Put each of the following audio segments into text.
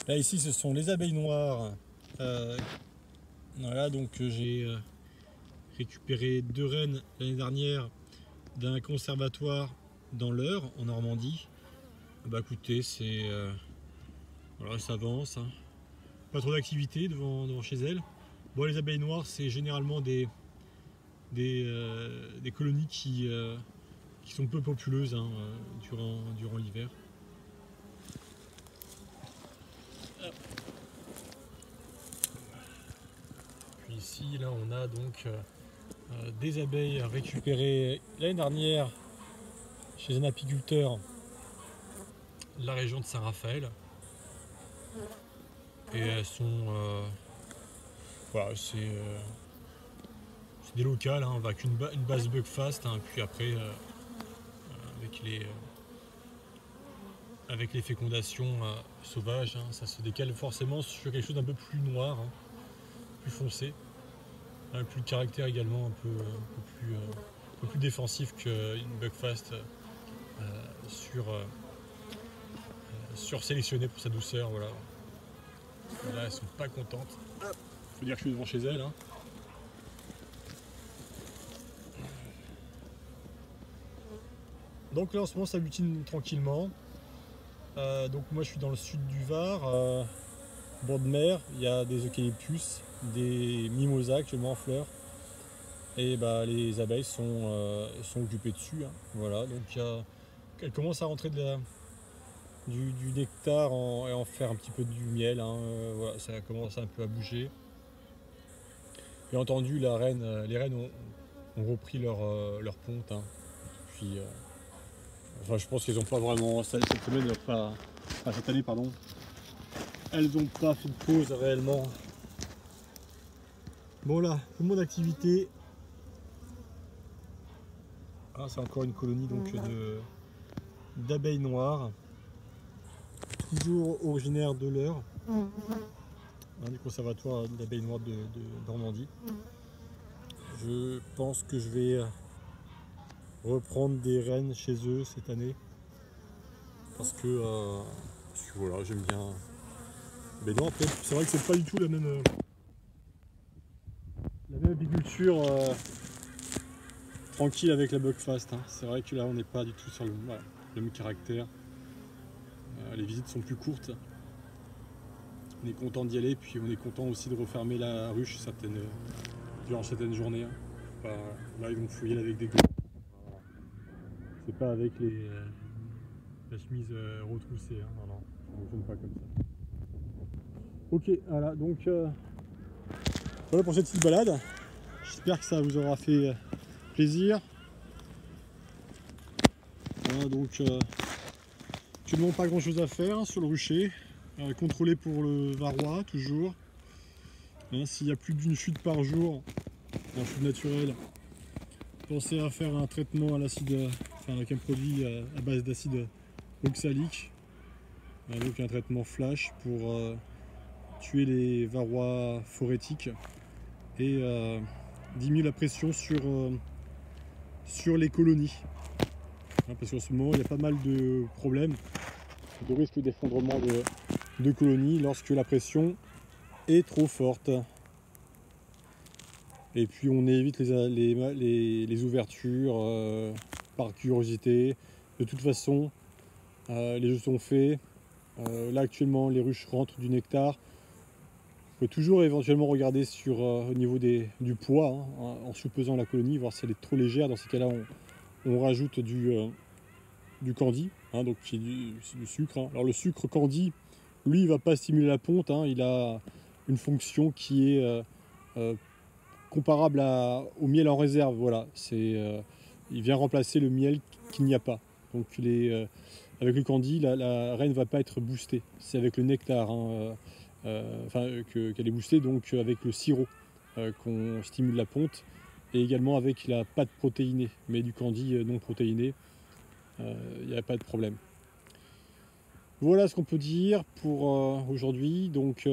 Là ici ce sont les abeilles noires. Voilà, donc j'ai récupéré 2 reines l'année dernière d'un conservatoire dans l'Eure en Normandie. Bah écoutez, c'est voilà, ça avance, hein. Pas trop d'activité devant chez elles. Bon, les abeilles noires, c'est généralement des colonies qui sont peu populeuses, hein, durant l'hiver. Puis ici, là, on a donc des abeilles récupérées l'année dernière chez un apiculteur de la région de Saint-Raphaël. Et elles sont... voilà, c'est des locales, hein, avec une base Buckfast, hein, puis après, avec les fécondations sauvages, hein, ça se décale forcément sur quelque chose d'un peu plus noir, hein, plus foncé, avec plus de caractère également, un peu plus défensif qu'une Buckfast sursélectionnée pour sa douceur. Voilà. Et là, elles sont pas contentes. Faut dire que je suis devant chez elles, hein. Donc là en ce moment ça butine tranquillement. Donc moi je suis dans le sud du Var, bord de mer, il y a des eucalyptus, des mimosas actuellement en fleurs. Et bah, les abeilles sont occupées dessus, hein. Voilà, donc elles commencent à rentrer du nectar et en faire un petit peu du miel, hein. Voilà, ça commence un peu à bouger. Bien entendu les reines ont repris leur ponte, hein. Puis enfin, je pense qu'elles n'ont pas vraiment, cette semaine, cette année, pardon, elles n'ont pas fait de pause réellement. Bon là, tout le monde d'activité. Ah, c'est encore une colonie donc d'abeilles noires, toujours originaire de l'Eure, hein, du conservatoire d'abeilles noires de Normandie. Je pense que je vais reprendre des reines chez eux cette année parce que voilà, j'aime bien. Mais non, après c'est vrai que c'est pas du tout la même apiculture tranquille avec la Buckfast, hein. C'est vrai que là on n'est pas du tout sur le même caractère. Les visites sont plus courtes. On est content d'y aller, puis on est content aussi de refermer la ruche durant certaines journées, hein. Enfin, là ils vont fouiller avec des gants. C'est pas avec la chemise retroussée, hein. Non, ça ne fonctionne pas comme ça. Ok, voilà, donc voilà pour cette petite balade. J'espère que ça vous aura fait plaisir. Voilà, donc actuellement pas grand chose à faire, hein, sur le rucher. Contrôler pour le varroa toujours. Hein, s'il y a plus d'une chute par jour, en chute naturelle, pensez à faire un traitement à l'acide, enfin avec un produit à base d'acide oxalique. Donc un traitement flash pour tuer les varrois phorétiques et diminuer la pression sur les colonies. Hein, parce qu'en ce moment il y a pas mal de problèmes, de risque d'effondrement de colonies lorsque la pression est trop forte. Et puis on évite les ouvertures par curiosité. De toute façon, les jeux sont faits. Là actuellement les ruches rentrent du nectar. On peut toujours éventuellement regarder au niveau du poids, hein, en sous-pesant la colonie, voir si elle est trop légère. Dans ces cas-là, on rajoute du candy, hein, donc c'est du sucre, hein. Alors le sucre candy, lui, il ne va pas stimuler la ponte, hein, il a une fonction qui est comparable au miel en réserve. Voilà, il vient remplacer le miel qu'il n'y a pas. Donc avec le candy, la reine ne va pas être boostée. C'est avec le nectar, hein, qu'elle est boostée, donc avec le sirop qu'on stimule la ponte, et également avec la pâte protéinée, mais du candy non protéiné, il n'y a pas de problème. Voilà ce qu'on peut dire pour aujourd'hui. Donc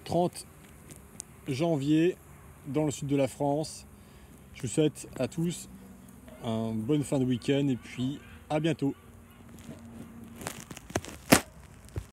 30 janvier dans le sud de la France. Je vous souhaite à tous une bonne fin de week-end et puis à bientôt.